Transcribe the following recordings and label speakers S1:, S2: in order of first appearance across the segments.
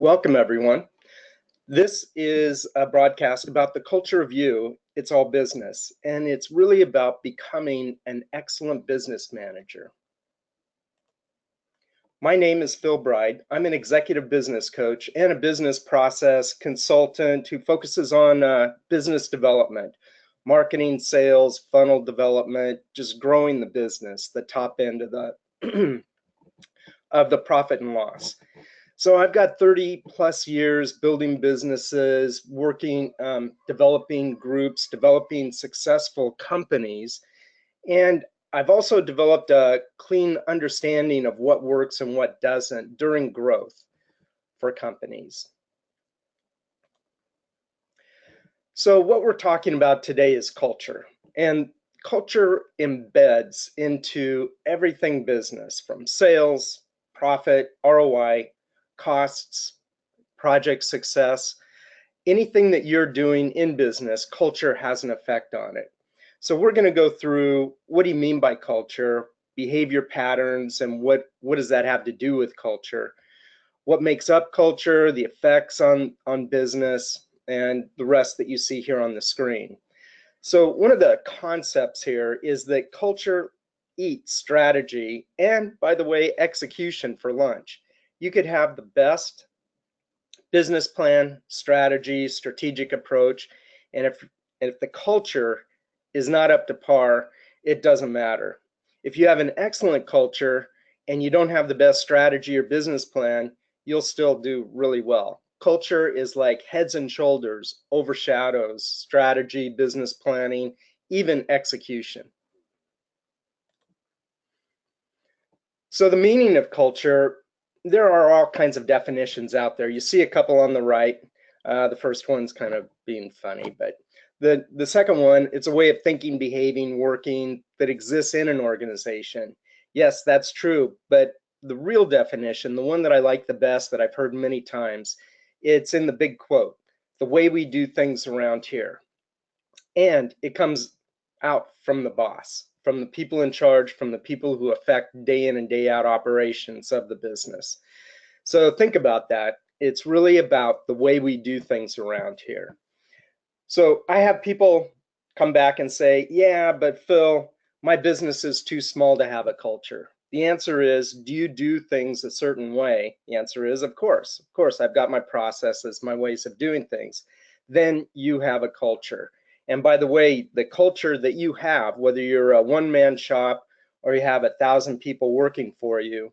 S1: Welcome, everyone. This is a broadcast about the culture of you. It's all business, and it's really about becoming an excellent business manager. My name is Phil Bride. I'm an executive business coach and a business process consultant who focuses on business development, marketing, sales, funnel development, just growing the business, the top end of the of the profit and loss. So I've got 30 plus years building businesses, working, developing groups, developing successful companies. And I've also developed a clean understanding of what works and what doesn't during growth for companies. So what we're talking about today is culture. And culture embeds into everything business, from sales, profit, ROI, costs, project success, anything that you're doing in business, culture has an effect on it. So we're going to go through, what do you mean by culture, behavior patterns, and what does that have to do with culture? What makes up culture, the effects on business, and the rest that you see here on the screen. So one of the concepts here is that culture eats strategy and, by the way, execution for lunch. You could have the best business plan, strategy, strategic approach, and if the culture is not up to par, it doesn't matter. If you have an excellent culture and you don't have the best strategy or business plan, you'll still do really well. Culture is like heads and shoulders, overshadows strategy, business planning, even execution. So the meaning of culture, there are all kinds of definitions out there. You see a couple on the right. The first one's kind of being funny, but the second one, it's a way of thinking, behaving, working that exists in an organization. Yes, that's true, but the real definition, the one that I like the best, that I've heard many times, it's in the big quote, the way we do things around here. And it comes out from the boss, from the people in charge, from the people who affect day in and day out operations of the business. So think about that. It's really about the way we do things around here. So I have people come back and say, yeah, but Phil, my business is too small to have a culture. The answer is, do you do things a certain way? The answer is, of course. Of course, I've got my processes, my ways of doing things. Then you have a culture. And by the way, the culture that you have, whether you're a one-man shop or you have 1,000 people working for you,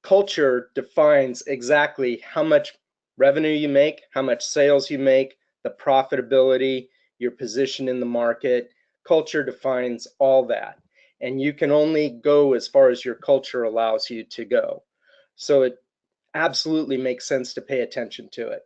S1: culture defines exactly how much revenue you make, how much sales you make, the profitability, your position in the market. Culture defines all that. And you can only go as far as your culture allows you to go. So it absolutely makes sense to pay attention to it.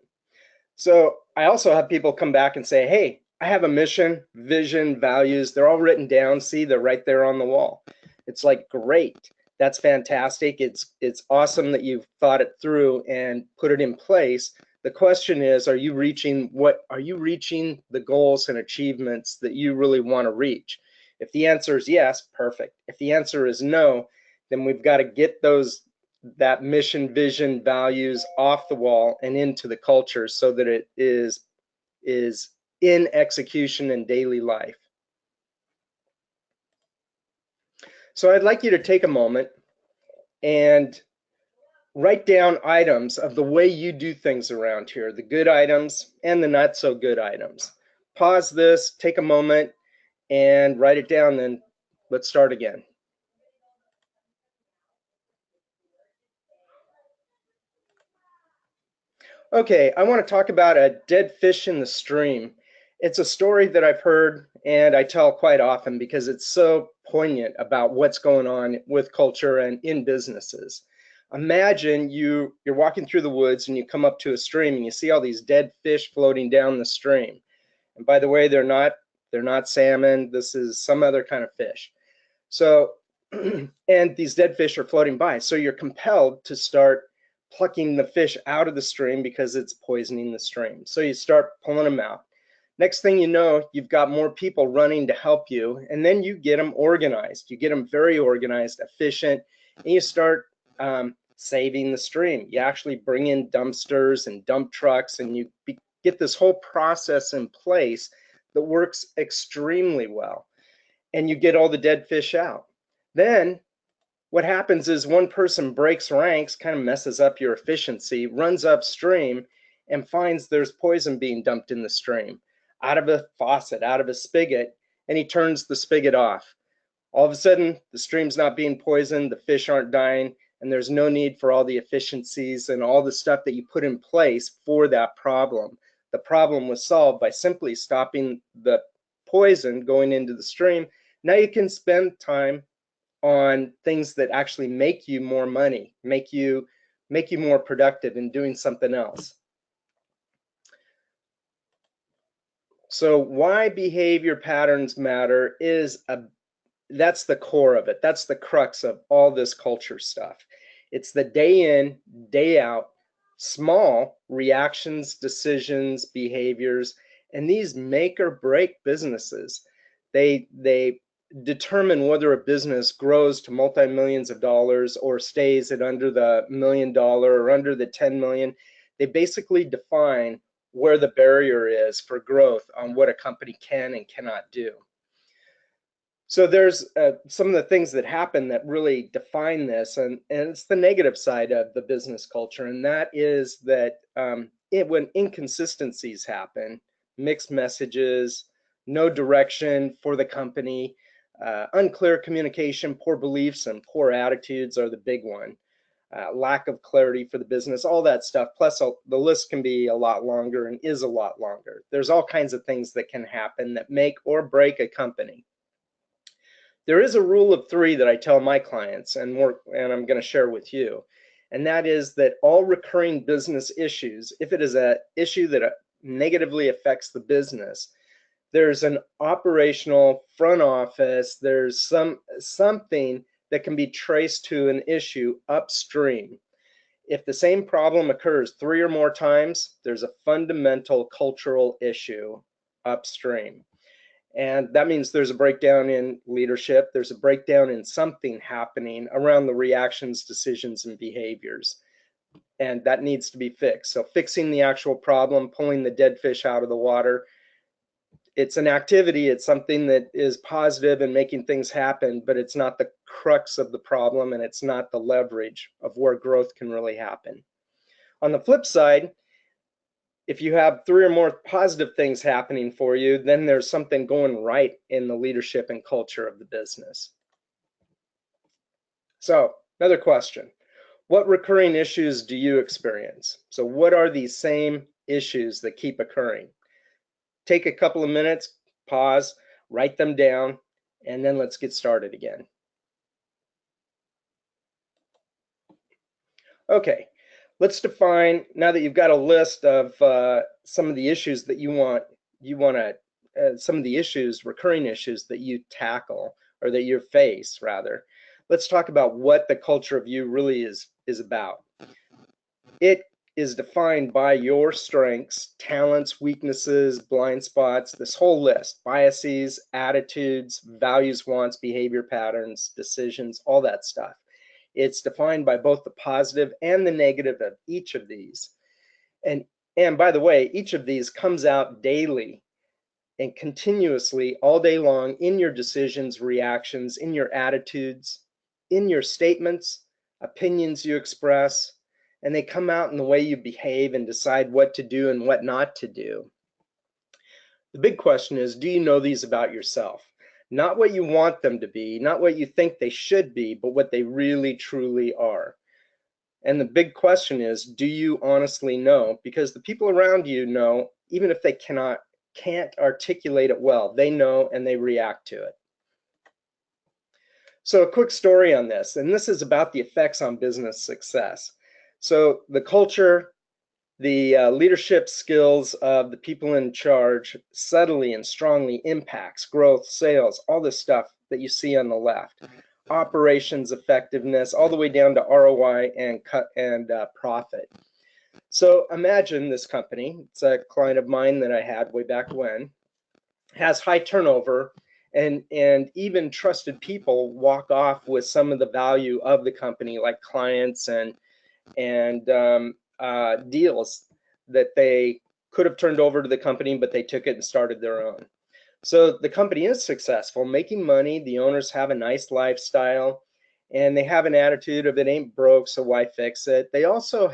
S1: So I also have people come back and say, hey, I have a mission, vision, values. They're all written down. See, they're right there on the wall. It's like, great. That's fantastic. It's awesome that you've thought it through and put it in place. The question is, are you reaching the goals and achievements that you really want to reach? If the answer is yes, perfect. If the answer is no, then we've got to get that mission, vision, values off the wall and into the culture so that it is in execution in daily life. So I'd like you to take a moment and write down items of the way you do things around here, the good items and the not so good items. Pause this, take a moment, and write it down, then let's start again. Okay, I want to talk about a dead fish in the stream. It's a story that I've heard and I tell quite often because it's so poignant about what's going on with culture and in businesses. Imagine you're walking through the woods and you come up to a stream and you see all these dead fish floating down the stream. And by the way, they're not salmon. This is some other kind of fish. So, and these dead fish are floating by. So you're compelled to start plucking the fish out of the stream because it's poisoning the stream. So you start pulling them out. Next thing you know, you've got more people running to help you, and then you get them organized. You get them very organized, efficient, and you start saving the stream. You actually bring in dumpsters and dump trucks, and you get this whole process in place that works extremely well, and you get all the dead fish out. Then what happens is one person breaks ranks, kind of messes up your efficiency, runs upstream, and finds there's poison being dumped in the stream out of a faucet, out of a spigot, and he turns the spigot off. All of a sudden, the stream's not being poisoned, the fish aren't dying, and there's no need for all the efficiencies and all the stuff that you put in place for that problem. The problem was solved by simply stopping the poison going into the stream. Now you can spend time on things that actually make you more money, make you more productive in doing something else. So why behavior patterns matter is that's the core of it. That's the crux of all this culture stuff. It's the day in, day out, small reactions, decisions, behaviors, and these make or break businesses. They determine whether a business grows to multi-millions of dollars or stays at under the $1 million or under the 10 million. They basically define where the barrier is for growth on what a company can and cannot do. So there's some of the things that happen that really define this, and it's the negative side of the business culture, and that is that when inconsistencies happen, mixed messages, no direction for the company, unclear communication, poor beliefs, and poor attitudes are the big one. Lack of clarity for the business, all that stuff. Plus, the list can be a lot longer and is a lot longer. There's all kinds of things that can happen that make or break a company. There is a rule of three that I tell my clients, and I'm going to share with you, and that is that all recurring business issues, if it is an issue that negatively affects the business, there's an operational front office, there's something that can be traced to an issue upstream. If the same problem occurs 3 or more times, there's a fundamental cultural issue upstream. And that means there's a breakdown in leadership, there's a breakdown in something happening around the reactions, decisions, and behaviors. And that needs to be fixed. So fixing the actual problem, pulling the dead fish out of the water, it's an activity, it's something that is positive and making things happen, but it's not the crux of the problem, and it's not the leverage of where growth can really happen. On the flip side, if you have 3 or more positive things happening for you, then there's something going right in the leadership and culture of the business. So, another question. What recurring issues do you experience? So what are these same issues that keep occurring? Take a couple of minutes, pause, write them down, and then let's get started again. Okay, let's define, now that you've got a list of some of the issues that some of the issues, recurring issues that you tackle, or that you face rather, let's talk about what the culture of you really is about. It is defined by your strengths, talents, weaknesses, blind spots, this whole list, biases, attitudes, values, wants, behavior patterns, decisions, all that stuff. It's defined by both the positive and the negative of each of these. And by the way, each of these comes out daily and continuously all day long in your decisions, reactions, in your attitudes, in your statements, opinions you express, and they come out in the way you behave and decide what to do and what not to do. The big question is, do you know these about yourself? Not what you want them to be, not what you think they should be, but what they really truly are. And the big question is, do you honestly know? Because the people around you know, even if they can't articulate it well, they know and they react to it. So a quick story on this, and this is about the effects on business success. So the culture, the leadership skills of the people in charge subtly and strongly impacts growth, sales, all this stuff that you see on the left. Operations effectiveness, all the way down to ROI and profit. So imagine this company, it's a client of mine that I had way back when, has high turnover, and even trusted people walk off with some of the value of the company, like clients and and deals that they could have turned over to the company, but they took it and started their own. So the company is successful, making money. The owners have a nice lifestyle, and they have an attitude of it ain't broke, so why fix it? They're also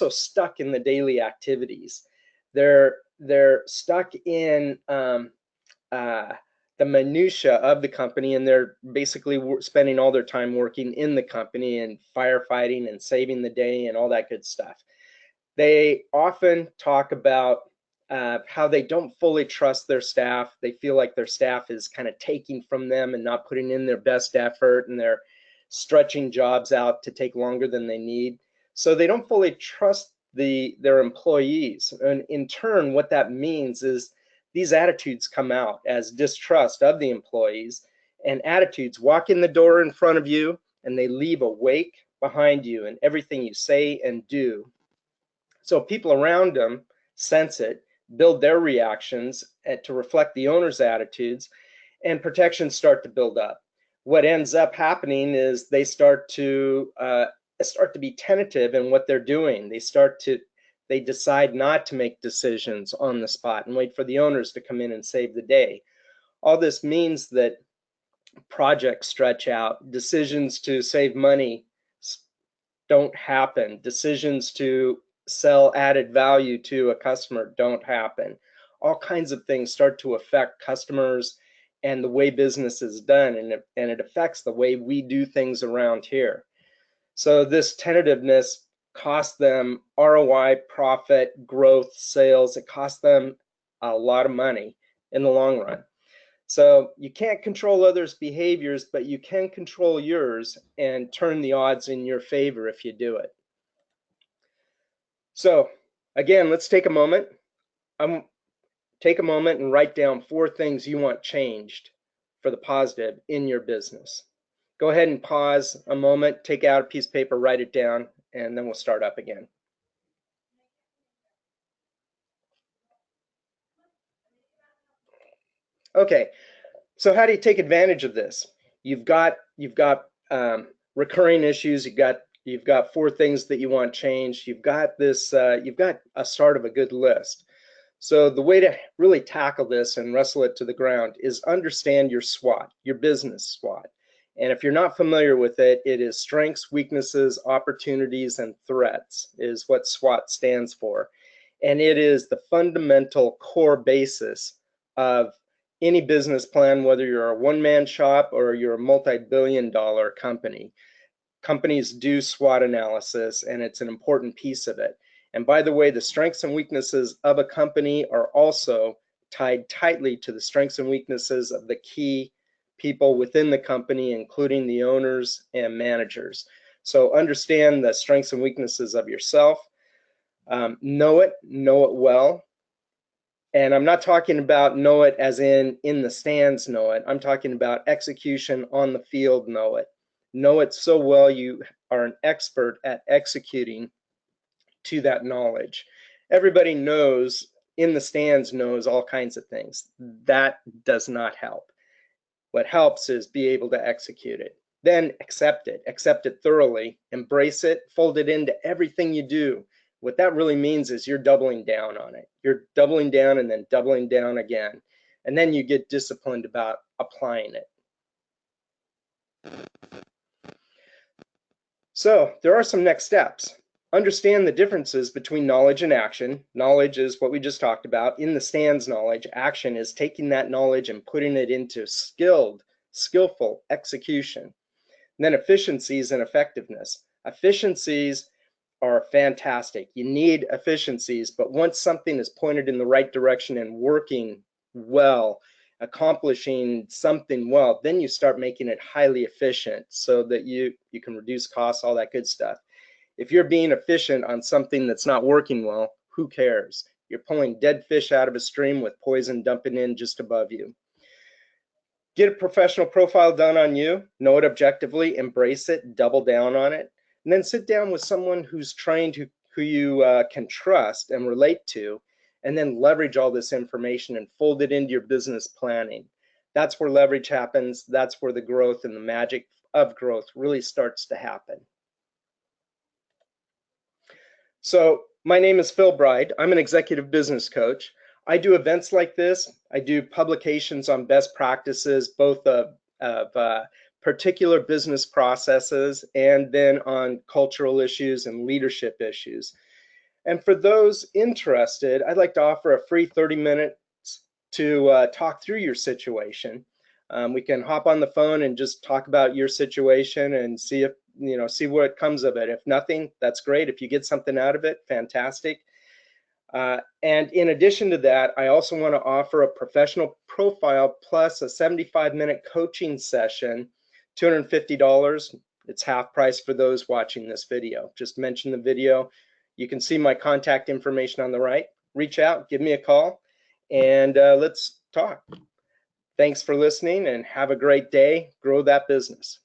S1: stuck in the daily activities. They're stuck in the minutia of the company, and they're basically spending all their time working in the company and firefighting and saving the day and all that good stuff. They often talk about how they don't fully trust their staff. They feel like their staff is kind of taking from them and not putting in their best effort, and they're stretching jobs out to take longer than they need. So they don't fully trust their employees. And in turn, what that means is these attitudes come out as distrust of the employees, and attitudes walk in the door in front of you and they leave a wake behind you in everything you say and do. So people around them sense it, build their reactions to reflect the owner's attitudes, and protections start to build up. What ends up happening is they start to be tentative in what they're doing. They decide not to make decisions on the spot and wait for the owners to come in and save the day. All this means that projects stretch out, decisions to save money don't happen, decisions to sell added value to a customer don't happen. All kinds of things start to affect customers and the way business is done, and it affects the way we do things around here. So this tentativeness costs them ROI, profit, growth, sales. It costs them a lot of money in the long run. So you can't control others' behaviors, but you can control yours and turn the odds in your favor if you do it. So again, let's take a moment. Take a moment and write down 4 things you want changed for the positive in your business. Go ahead and pause a moment, take out a piece of paper, write it down, and then we'll start up again. Okay, so how do you take advantage of this? You've got recurring issues. You've got 4 things that you want changed. You've got a start of a good list. So the way to really tackle this and wrestle it to the ground is understand your SWOT, your business SWOT. And if you're not familiar with it, it is strengths, weaknesses, opportunities, and threats is what SWOT stands for. And it is the fundamental core basis of any business plan, whether you're a one-man shop or you're a multi-billion-dollar company. Companies do SWOT analysis, and it's an important piece of it. And by the way, the strengths and weaknesses of a company are also tied tightly to the strengths and weaknesses of the key people within the company, including the owners and managers. So understand the strengths and weaknesses of yourself. Know it well. And I'm not talking about know it as in the stands know it. I'm talking about execution on the field know it. Know it so well you are an expert at executing to that knowledge. Everybody knows in the stands knows all kinds of things. That does not help. What helps is be able to execute it. Then accept it thoroughly, embrace it, fold it into everything you do. What that really means is you're doubling down on it. You're doubling down and then doubling down again. And then you get disciplined about applying it. So there are some next steps. Understand the differences between knowledge and action. Knowledge is what we just talked about. In the stands knowledge, action is taking that knowledge and putting it into skillful execution. And then efficiencies and effectiveness. Efficiencies are fantastic. You need efficiencies, but once something is pointed in the right direction and working well, accomplishing something well, then you start making it highly efficient so that you can reduce costs, all that good stuff. If you're being efficient on something that's not working well, who cares? You're pulling dead fish out of a stream with poison dumping in just above you. Get a professional profile done on you, know it objectively, embrace it, double down on it, and then sit down with someone who's trained, who you can trust and relate to, and then leverage all this information and fold it into your business planning. That's where leverage happens. That's where the growth and the magic of growth really starts to happen. So my name is Phil Bride. I'm an executive business coach. I do events like this. I do publications on best practices, both of particular business processes and then on cultural issues and leadership issues. And for those interested, I'd like to offer a free 30 minutes to talk through your situation. We can hop on the phone and just talk about your situation and see if, see what comes of it. If nothing, that's great. If you get something out of it, fantastic. And in addition to that, I also want to offer a professional profile plus a 75-minute coaching session, $250. It's half price for those watching this video. Just mention the video. You can see my contact information on the right. Reach out, give me a call, and let's talk. Thanks for listening and have a great day. Grow that business.